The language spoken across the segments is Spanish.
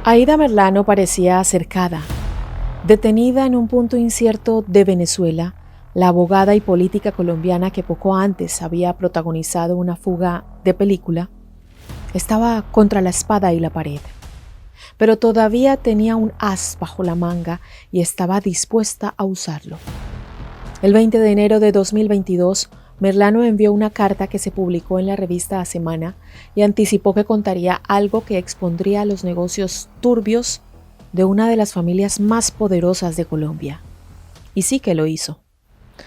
Aída Merlano parecía cercada. Detenida en un punto incierto de Venezuela, la abogada y política colombiana que poco antes había protagonizado una fuga de película, estaba contra la espada y la pared. Pero todavía tenía un as bajo la manga y estaba dispuesta a usarlo. El 20 de enero de 2022, Merlano envió una carta que se publicó en la revista A Semana y anticipó que contaría algo que expondría los negocios turbios de una de las familias más poderosas de Colombia. Y sí que lo hizo.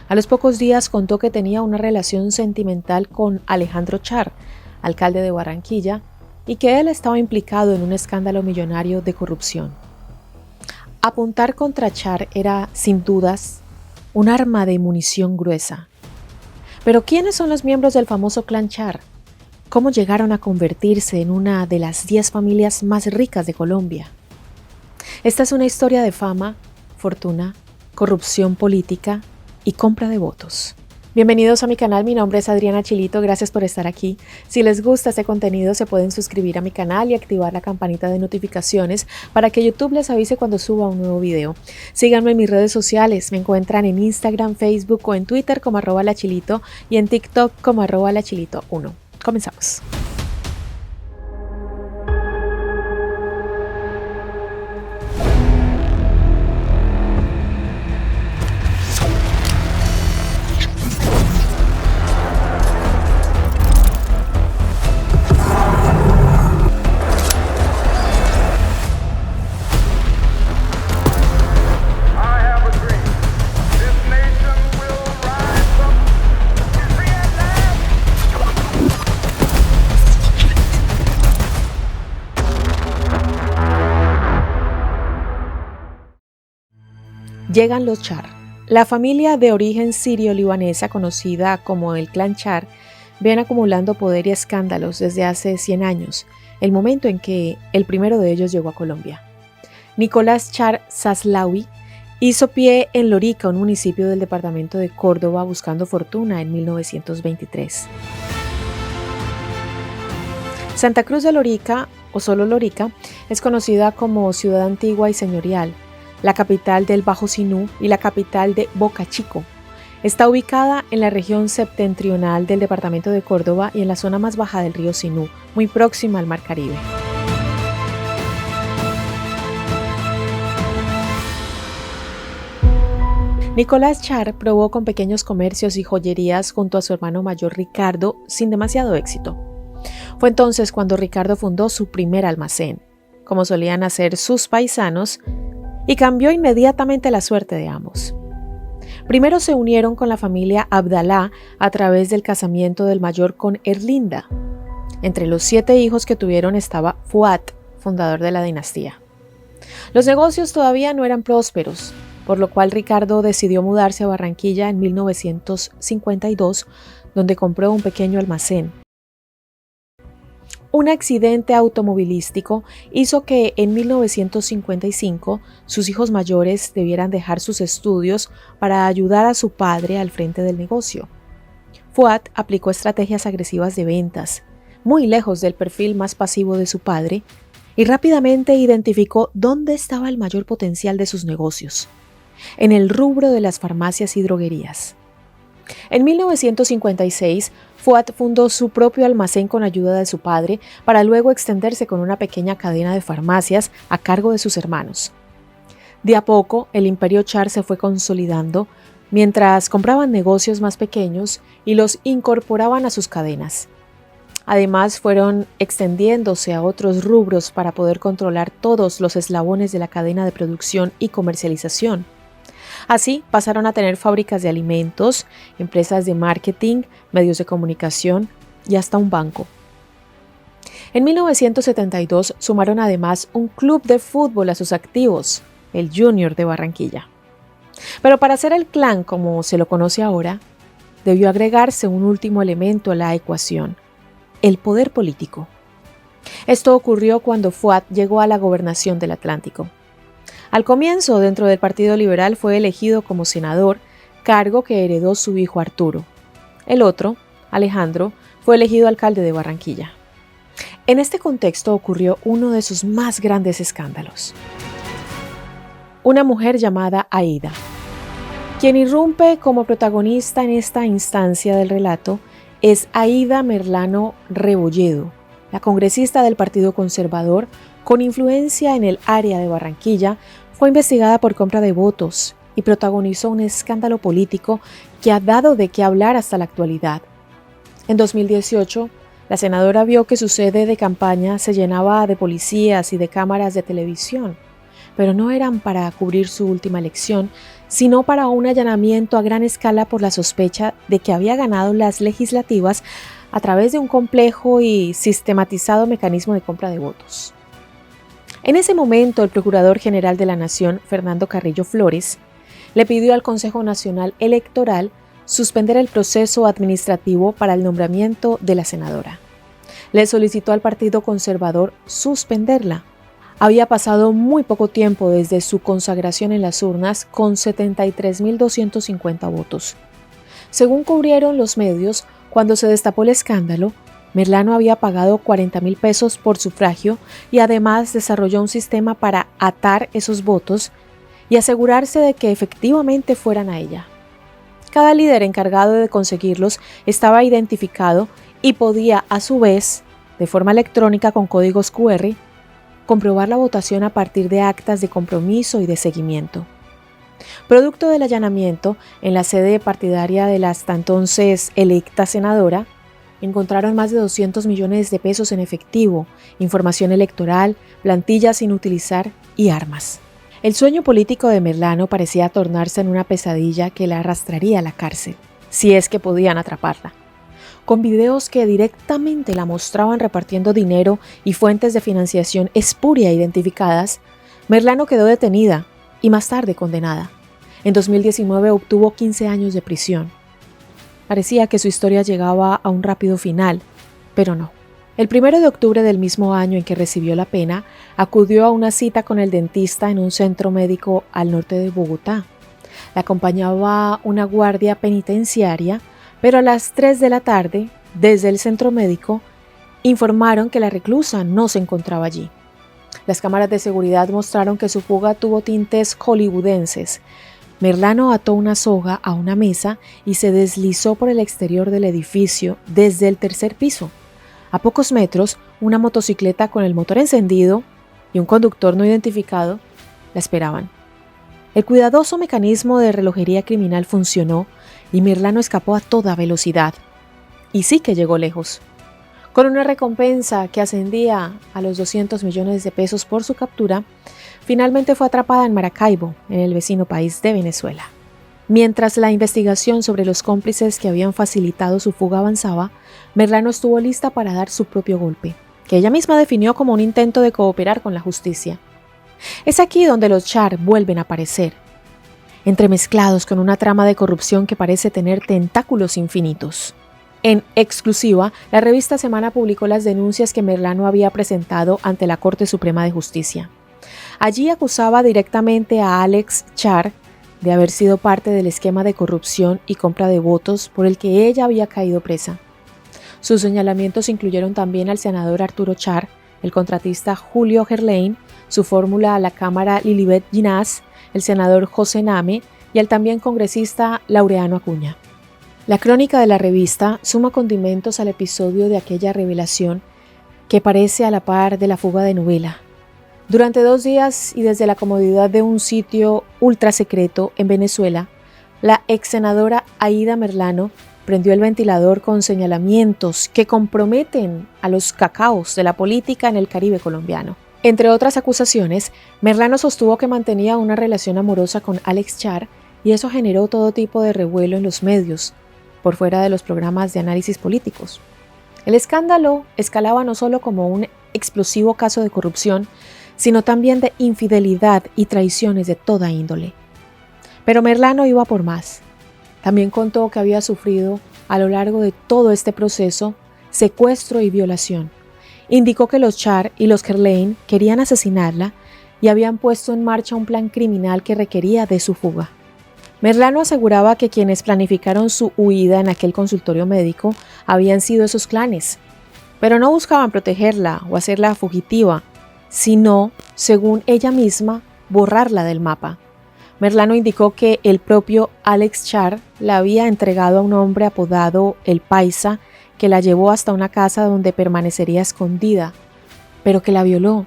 A los pocos días contó que tenía una relación sentimental con Alejandro Char, alcalde de Barranquilla, y que él estaba implicado en un escándalo millonario de corrupción. Apuntar contra Char era, sin dudas, un arma de munición gruesa. Pero ¿quiénes son los miembros del famoso clan Char? ¿Cómo llegaron a convertirse en una de las 10 familias más ricas de Colombia? Esta es una historia de fama, fortuna, corrupción política y compra de votos. Bienvenidos a mi canal, mi nombre es Adriana Chilito, gracias por estar aquí. Si les gusta este contenido se pueden suscribir a mi canal y activar la campanita de notificaciones para que YouTube les avise cuando suba un nuevo video. Síganme en mis redes sociales, me encuentran en Instagram, Facebook o en Twitter como @lachilito y en TikTok como @lachilito1. Comenzamos. Llegan los Char. La familia de origen sirio-libanesa, conocida como el clan Char, viene acumulando poder y escándalos desde hace 100 años, el momento en que el primero de ellos llegó a Colombia. Nicolás Char Zaslaui hizo pie en Lorica, un municipio del departamento de Córdoba, buscando fortuna en 1923. Santa Cruz de Lorica, o solo Lorica, es conocida como ciudad antigua y señorial, la capital del Bajo Sinú y la capital de Boca Chico. Está ubicada en la región septentrional del departamento de Córdoba y en la zona más baja del río Sinú, muy próxima al Mar Caribe. Nicolás Char probó con pequeños comercios y joyerías junto a su hermano mayor Ricardo sin demasiado éxito. Fue entonces cuando Ricardo fundó su primer almacén, como solían hacer sus paisanos, y cambió inmediatamente la suerte de ambos. Primero se unieron con la familia Abdalá a través del casamiento del mayor con Erlinda. Entre los 7 hijos que tuvieron estaba Fuad, fundador de la dinastía. Los negocios todavía no eran prósperos, por lo cual Ricardo decidió mudarse a Barranquilla en 1952, donde compró un pequeño almacén. Un accidente automovilístico hizo que en 1955 sus hijos mayores debieran dejar sus estudios para ayudar a su padre al frente del negocio. Fuad aplicó estrategias agresivas de ventas, muy lejos del perfil más pasivo de su padre, y rápidamente identificó dónde estaba el mayor potencial de sus negocios: en el rubro de las farmacias y droguerías. En 1956, Fuad fundó su propio almacén con ayuda de su padre para luego extenderse con una pequeña cadena de farmacias a cargo de sus hermanos. De a poco, el imperio Char se fue consolidando mientras compraban negocios más pequeños y los incorporaban a sus cadenas. Además, fueron extendiéndose a otros rubros para poder controlar todos los eslabones de la cadena de producción y comercialización. Así pasaron a tener fábricas de alimentos, empresas de marketing, medios de comunicación y hasta un banco. En 1972 sumaron además un club de fútbol a sus activos, el Junior de Barranquilla. Pero para ser el clan como se lo conoce ahora, debió agregarse un último elemento a la ecuación: el poder político. Esto ocurrió cuando Fuad llegó a la gobernación del Atlántico. Al comienzo, dentro del Partido Liberal, fue elegido como senador, cargo que heredó su hijo Arturo. El otro, Alejandro, fue elegido alcalde de Barranquilla. En este contexto ocurrió uno de sus más grandes escándalos. Una mujer llamada Aída. Quien irrumpe como protagonista en esta instancia del relato es Aída Merlano Rebolledo, la congresista del Partido Conservador con influencia en el área de Barranquilla. Fue investigada por compra de votos y protagonizó un escándalo político que ha dado de qué hablar hasta la actualidad. En 2018, la senadora vio que su sede de campaña se llenaba de policías y de cámaras de televisión, pero no eran para cubrir su última elección, sino para un allanamiento a gran escala por la sospecha de que había ganado las legislativas a través de un complejo y sistematizado mecanismo de compra de votos. En ese momento, el Procurador General de la Nación, Fernando Carrillo Flores, le pidió al Consejo Nacional Electoral suspender el proceso administrativo para el nombramiento de la senadora. Le solicitó al Partido Conservador suspenderla. Había pasado muy poco tiempo desde su consagración en las urnas con 73.250 votos. Según cubrieron los medios, cuando se destapó el escándalo, Merlano había pagado 40.000 pesos por sufragio y además desarrolló un sistema para atar esos votos y asegurarse de que efectivamente fueran a ella. Cada líder encargado de conseguirlos estaba identificado y podía, a su vez, de forma electrónica con códigos QR, comprobar la votación a partir de actas de compromiso y de seguimiento. Producto del allanamiento, en la sede partidaria de la hasta entonces electa senadora, encontraron más de 200 millones de pesos en efectivo, información electoral, plantillas sin utilizar y armas. El sueño político de Merlano parecía tornarse en una pesadilla que la arrastraría a la cárcel, si es que podían atraparla. Con videos que directamente la mostraban repartiendo dinero y fuentes de financiación espuria identificadas, Merlano quedó detenida y más tarde condenada. En 2019 obtuvo 15 años de prisión. Parecía que su historia llegaba a un rápido final, pero no. El 1 de octubre del mismo año en que recibió la pena, acudió a una cita con el dentista en un centro médico al norte de Bogotá. La acompañaba una guardia penitenciaria, pero a las 3 de la tarde, desde el centro médico, informaron que la reclusa no se encontraba allí. Las cámaras de seguridad mostraron que su fuga tuvo tintes hollywoodenses. Merlano ató una soga a una mesa y se deslizó por el exterior del edificio desde el 3er piso. A pocos metros, una motocicleta con el motor encendido y un conductor no identificado la esperaban. El cuidadoso mecanismo de relojería criminal funcionó y Merlano escapó a toda velocidad. Y sí que llegó lejos. Con una recompensa que ascendía a los 200 millones de pesos por su captura, finalmente fue atrapada en Maracaibo, en el vecino país de Venezuela. Mientras la investigación sobre los cómplices que habían facilitado su fuga avanzaba, Merlano estuvo lista para dar su propio golpe, que ella misma definió como un intento de cooperar con la justicia. Es aquí donde los Char vuelven a aparecer, entremezclados con una trama de corrupción que parece tener tentáculos infinitos. En exclusiva, la revista Semana publicó las denuncias que Merlano había presentado ante la Corte Suprema de Justicia. Allí acusaba directamente a Alex Char de haber sido parte del esquema de corrupción y compra de votos por el que ella había caído presa. Sus señalamientos incluyeron también al senador Arturo Char, el contratista Julio Gerlain, su fórmula a la Cámara Lilibet Ginás, el senador José Name y al también congresista Laureano Acuña. La crónica de la revista suma condimentos al episodio de aquella revelación que parece a la par de la fuga de novela. Durante 2 días y desde la comodidad de un sitio ultra secreto en Venezuela, la ex senadora Aída Merlano prendió el ventilador con señalamientos que comprometen a los cacaos de la política en el Caribe colombiano. Entre otras acusaciones, Merlano sostuvo que mantenía una relación amorosa con Alex Char y eso generó todo tipo de revuelo en los medios, por fuera de los programas de análisis políticos. El escándalo escalaba no solo como un explosivo caso de corrupción, sino también de infidelidad y traiciones de toda índole. Pero Merlano iba por más. También contó que había sufrido, a lo largo de todo este proceso, secuestro y violación. Indicó que los Char y los Gerlain querían asesinarla y habían puesto en marcha un plan criminal que requería de su fuga. Merlano aseguraba que quienes planificaron su huida en aquel consultorio médico habían sido esos clanes. pero no buscaban protegerla o hacerla fugitiva, sino, según ella misma, borrarla del mapa. Merlano indicó que el propio Alex Char la había entregado a un hombre apodado El Paisa, que la llevó hasta una casa donde permanecería escondida, pero que la violó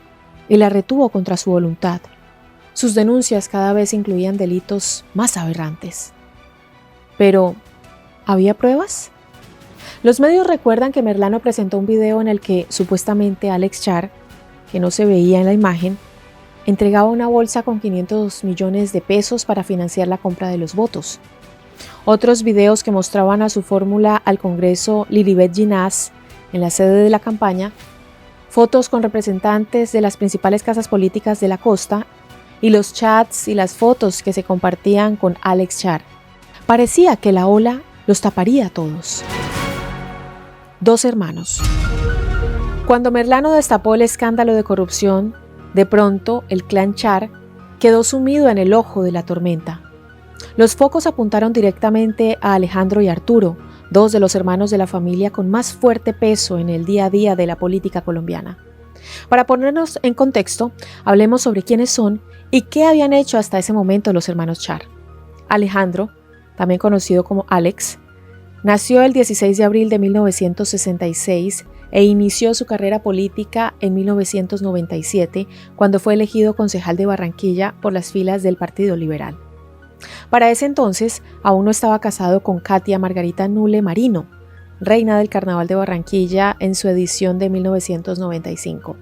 y la retuvo contra su voluntad. Sus denuncias cada vez incluían delitos más aberrantes. Pero, ¿había pruebas? Los medios recuerdan que Merlano presentó un video en el que supuestamente Alex Char, que no se veía en la imagen, entregaba una bolsa con 500 millones de pesos para financiar la compra de los votos. Otros videos que mostraban a su fórmula al Congreso Lilibet Ginás en la sede de la campaña, fotos con representantes de las principales casas políticas de la costa y los chats y las fotos que se compartían con Alex Char. Parecía que la ola los taparía a todos. 2 hermanos. Cuando Merlano destapó el escándalo de corrupción, de pronto el clan Char quedó sumido en el ojo de la tormenta. Los focos apuntaron directamente a Alejandro y Arturo, 2 de los hermanos de la familia con más fuerte peso en el día a día de la política colombiana. Para ponernos en contexto, hablemos sobre quiénes son y qué habían hecho hasta ese momento los hermanos Char. Alejandro, también conocido como Alex, nació el 16 de abril de 1966 e inició su carrera política en 1997, cuando fue elegido concejal de Barranquilla por las filas del Partido Liberal. Para ese entonces, aún no estaba casado con Katia Margarita Nule Marino, reina del Carnaval de Barranquilla en su edición de 1995.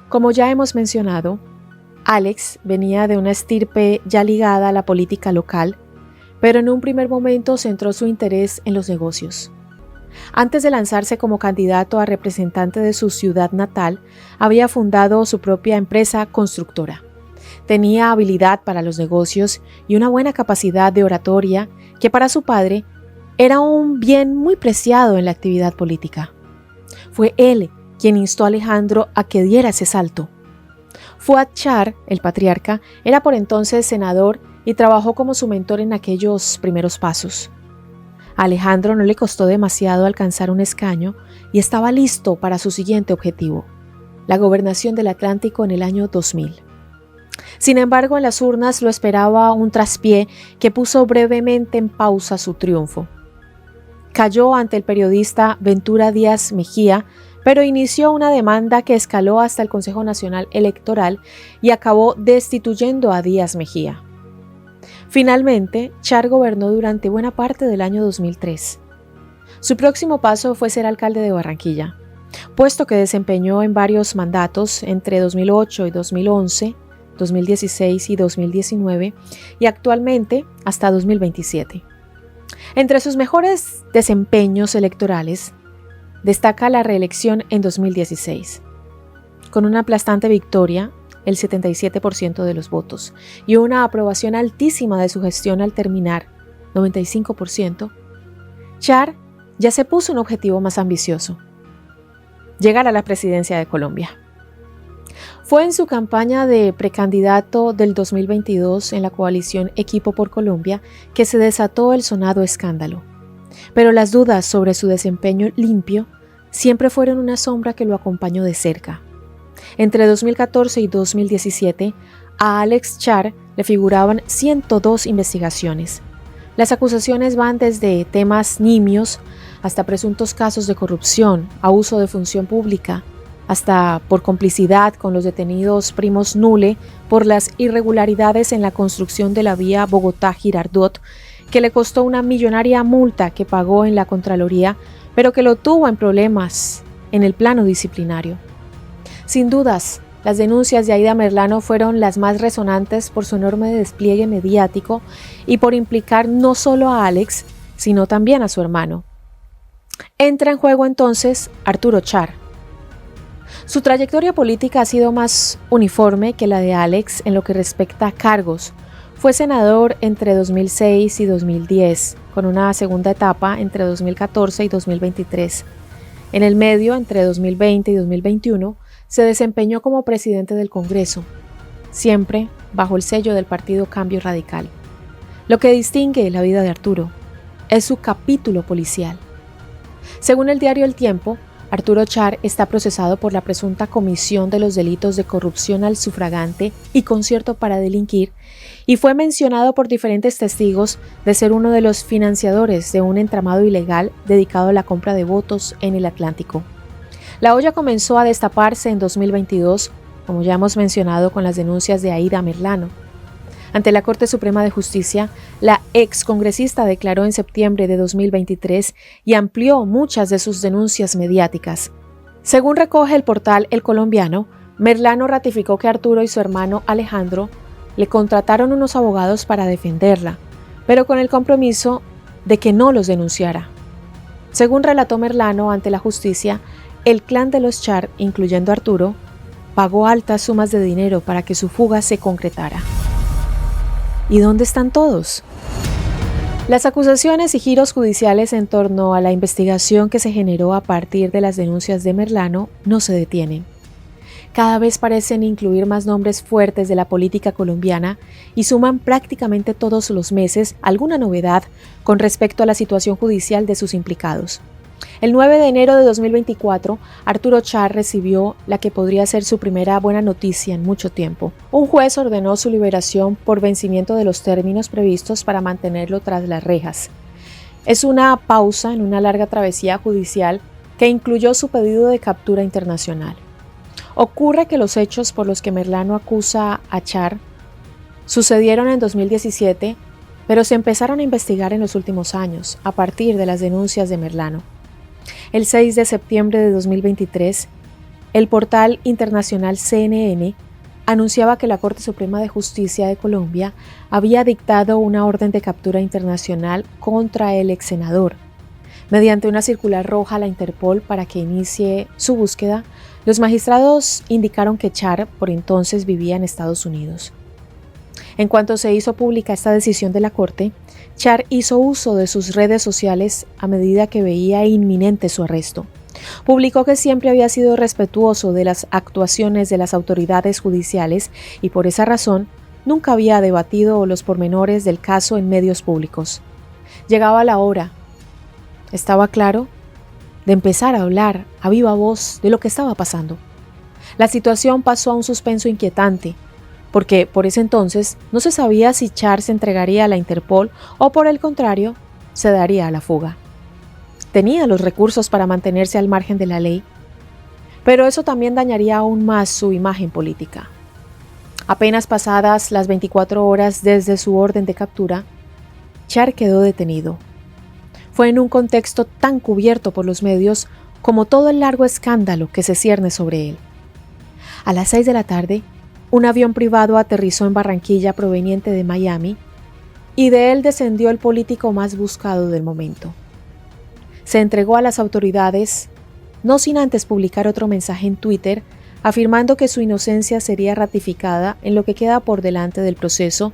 Como ya hemos mencionado, Alex venía de una estirpe ya ligada a la política local, pero en un primer momento centró su interés en los negocios. Antes de lanzarse como candidato a representante de su ciudad natal, había fundado su propia empresa constructora. Tenía habilidad para los negocios y una buena capacidad de oratoria que para su padre era un bien muy preciado en la actividad política. Fue él quien instó a Alejandro a que diera ese salto. Fuad Char, el patriarca, era por entonces senador y trabajó como su mentor en aquellos primeros pasos. A Alejandro no le costó demasiado alcanzar un escaño y estaba listo para su siguiente objetivo, la gobernación del Atlántico en el año 2000. Sin embargo, en las urnas lo esperaba un traspié que puso brevemente en pausa su triunfo. Cayó ante el periodista Ventura Díaz Mejía, pero inició una demanda que escaló hasta el Consejo Nacional Electoral y acabó destituyendo a Díaz Mejía. Finalmente, Char gobernó durante buena parte del año 2003. Su próximo paso fue ser alcalde de Barranquilla, puesto que desempeñó en varios mandatos entre 2008 y 2011, 2016 y 2019 y actualmente hasta 2027. Entre sus mejores desempeños electorales, destaca la reelección en 2016, con una aplastante victoria, el 77% de los votos, y una aprobación altísima de su gestión al terminar, 95%, Char ya se puso un objetivo más ambicioso: llegar a la presidencia de Colombia. Fue en su campaña de precandidato del 2022 en la coalición Equipo por Colombia que se desató el sonado escándalo. Pero las dudas sobre su desempeño limpio siempre fueron una sombra que lo acompañó de cerca. Entre 2014 y 2017, a Alex Char le figuraban 102 investigaciones. Las acusaciones van desde temas nimios hasta presuntos casos de corrupción, abuso de función pública, hasta por complicidad con los detenidos primos Nule por las irregularidades en la construcción de la vía Bogotá-Girardot, que le costó una millonaria multa que pagó en la Contraloría, pero que lo tuvo en problemas en el plano disciplinario. Sin dudas, las denuncias de Aida Merlano fueron las más resonantes por su enorme despliegue mediático y por implicar no solo a Alex, sino también a su hermano. Entra en juego entonces Arturo Char. Su trayectoria política ha sido más uniforme que la de Alex en lo que respecta a cargos. Fue senador entre 2006 y 2010, con una segunda etapa entre 2014 y 2023. En el medio, entre 2020 y 2021, se desempeñó como presidente del Congreso, siempre bajo el sello del Partido Cambio Radical. Lo que distingue la vida de Arturo es su capítulo policial. Según el diario El Tiempo, Arturo Char está procesado por la presunta comisión de los delitos de corrupción al sufragante y concierto para delinquir, y fue mencionado por diferentes testigos de ser uno de los financiadores de un entramado ilegal dedicado a la compra de votos en el Atlántico. La olla comenzó a destaparse en 2022, como ya hemos mencionado, con las denuncias de Aida Merlano. Ante la Corte Suprema de Justicia, la excongresista declaró en septiembre de 2023 y amplió muchas de sus denuncias mediáticas. Según recoge el portal El Colombiano, Merlano ratificó que Arturo y su hermano Alejandro le contrataron unos abogados para defenderla, pero con el compromiso de que no los denunciara. Según relató Merlano ante la justicia, el clan de los Char, incluyendo Arturo, pagó altas sumas de dinero para que su fuga se concretara. ¿Y dónde están todos? Las acusaciones y giros judiciales en torno a la investigación que se generó a partir de las denuncias de Merlano no se detienen. Cada vez parecen incluir más nombres fuertes de la política colombiana y suman prácticamente todos los meses alguna novedad con respecto a la situación judicial de sus implicados. El 9 de enero de 2024, Arturo Char recibió la que podría ser su primera buena noticia en mucho tiempo. Un juez ordenó su liberación por vencimiento de los términos previstos para mantenerlo tras las rejas. Es una pausa en una larga travesía judicial que incluyó su pedido de captura internacional. Ocurre que los hechos por los que Merlano acusa a Char sucedieron en 2017, pero se empezaron a investigar en los últimos años, a partir de las denuncias de Merlano. El 6 de septiembre de 2023, el portal internacional CNN anunciaba que la Corte Suprema de Justicia de Colombia había dictado una orden de captura internacional contra el ex senador. Mediante una circular roja a la Interpol para que inicie su búsqueda, los magistrados indicaron que Char por entonces vivía en Estados Unidos. En cuanto se hizo pública esta decisión de la Corte, Char hizo uso de sus redes sociales a medida que veía inminente su arresto. Publicó que siempre había sido respetuoso de las actuaciones de las autoridades judiciales y por esa razón nunca había debatido los pormenores del caso en medios públicos. Llegaba la hora, estaba claro, de empezar a hablar a viva voz de lo que estaba pasando. La situación pasó a un suspenso inquietante, porque por ese entonces no se sabía si Char se entregaría a la Interpol o por el contrario, se daría a la fuga. Tenía los recursos para mantenerse al margen de la ley, pero eso también dañaría aún más su imagen política. Apenas pasadas las 24 horas desde su orden de captura, Char quedó detenido. Fue en un contexto tan cubierto por los medios como todo el largo escándalo que se cierne sobre él. A las 6 de la tarde, un avión privado aterrizó en Barranquilla proveniente de Miami y de él descendió el político más buscado del momento. Se entregó a las autoridades, no sin antes publicar otro mensaje en Twitter afirmando que su inocencia sería ratificada en lo que queda por delante del proceso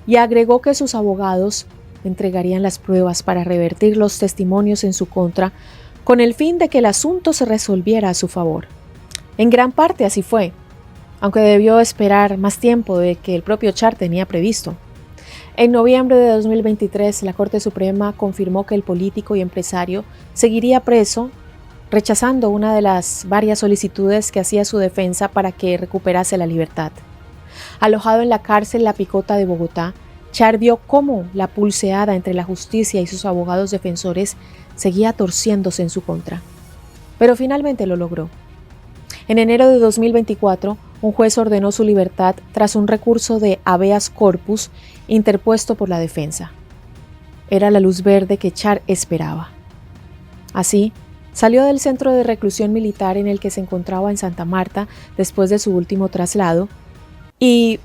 y agregó que sus abogados entregarían las pruebas para revertir los testimonios en su contra con el fin de que el asunto se resolviera a su favor. En gran parte así fue, aunque debió esperar más tiempo de que el propio Char tenía previsto. En noviembre de 2023, la Corte Suprema confirmó que el político y empresario seguiría preso, rechazando una de las varias solicitudes que hacía su defensa para que recuperase la libertad. Alojado en la cárcel La Picota de Bogotá, Char vio cómo la pulseada entre la justicia y sus abogados defensores seguía torciéndose en su contra. Pero finalmente lo logró. En enero de 2024, un juez ordenó su libertad tras un recurso de habeas corpus interpuesto por la defensa. Era la luz verde que Char esperaba. Así, salió del centro de reclusión militar en el que se encontraba en Santa Marta después de su último traslado y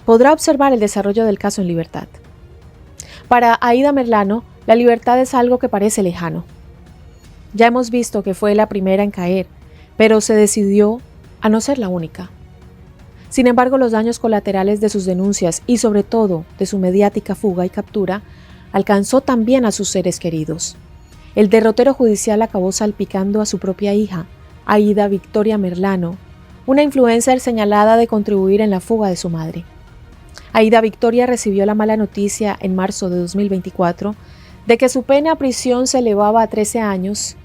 podrá observar el desarrollo del caso en libertad. Para Aida Merlano, la libertad es algo que parece lejano. Ya hemos visto que fue la primera en caer, pero se decidió a no ser la única. Sin embargo, los daños colaterales de sus denuncias y sobre todo de su mediática fuga y captura alcanzó también a sus seres queridos. El derrotero judicial acabó salpicando a su propia hija, Aida Victoria Merlano, una influencer señalada de contribuir en la fuga de su madre. Aida Victoria recibió la mala noticia en marzo de 2024 de que su pena a prisión se elevaba a 13 años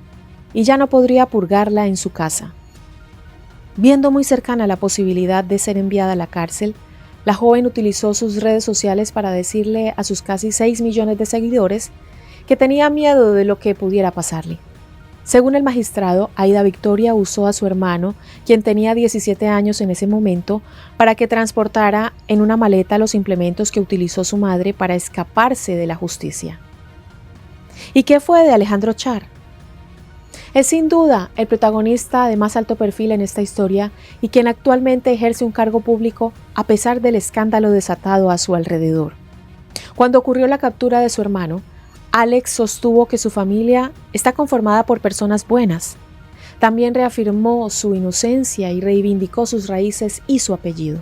y ya no podría purgarla en su casa. Viendo muy cercana la posibilidad de ser enviada a la cárcel, la joven utilizó sus redes sociales para decirle a sus casi 6 millones de seguidores que tenía miedo de lo que pudiera pasarle. Según el magistrado, Aida Victoria usó a su hermano, quien tenía 17 años en ese momento, para que transportara en una maleta los implementos que utilizó su madre para escaparse de la justicia. ¿Y qué fue de Alejandro Char? Es sin duda el protagonista de más alto perfil en esta historia y quien actualmente ejerce un cargo público a pesar del escándalo desatado a su alrededor. Cuando ocurrió la captura de su hermano, Alex sostuvo que su familia está conformada por personas buenas. También reafirmó su inocencia y reivindicó sus raíces y su apellido.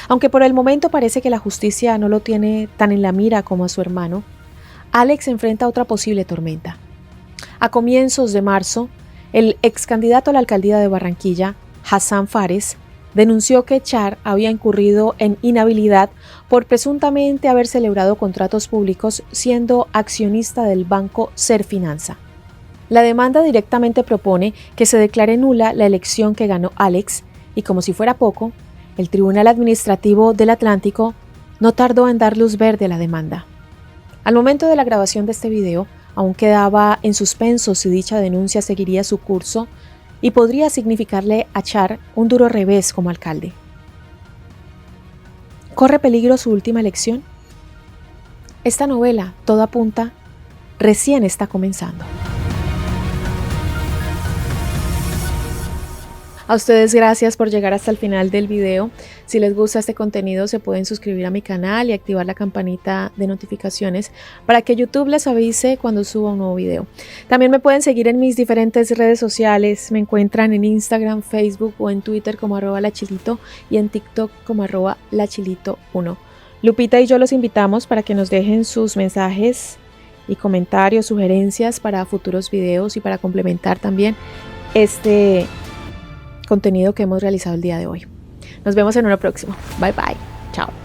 Aunque por el momento parece que la justicia no lo tiene tan en la mira como a su hermano, Alex enfrenta otra posible tormenta. A comienzos de marzo, el ex candidato a la alcaldía de Barranquilla, Hassan Fares, denunció que Char había incurrido en inhabilidad por presuntamente haber celebrado contratos públicos siendo accionista del banco Serfinanza. La demanda directamente propone que se declare nula la elección que ganó Alex y, como si fuera poco, el Tribunal Administrativo del Atlántico no tardó en dar luz verde a la demanda. Al momento de la grabación de este video, aún quedaba en suspenso si dicha denuncia seguiría su curso y podría significarle a Char un duro revés como alcalde. ¿Corre peligro su última elección? Esta novela, todo apunta, recién está comenzando. A ustedes gracias por llegar hasta el final del video. Si les gusta este contenido se pueden suscribir a mi canal y activar la campanita de notificaciones para que YouTube les avise cuando suba un nuevo video. También me pueden seguir en mis diferentes redes sociales. Me encuentran en Instagram, Facebook o en Twitter como @lachilito y en TikTok como @lachilito1. Lupita y yo los invitamos para que nos dejen sus mensajes y comentarios, sugerencias para futuros videos y para complementar también este contenido que hemos realizado el día de hoy. Nos vemos en uno próximo. Bye bye. Chao.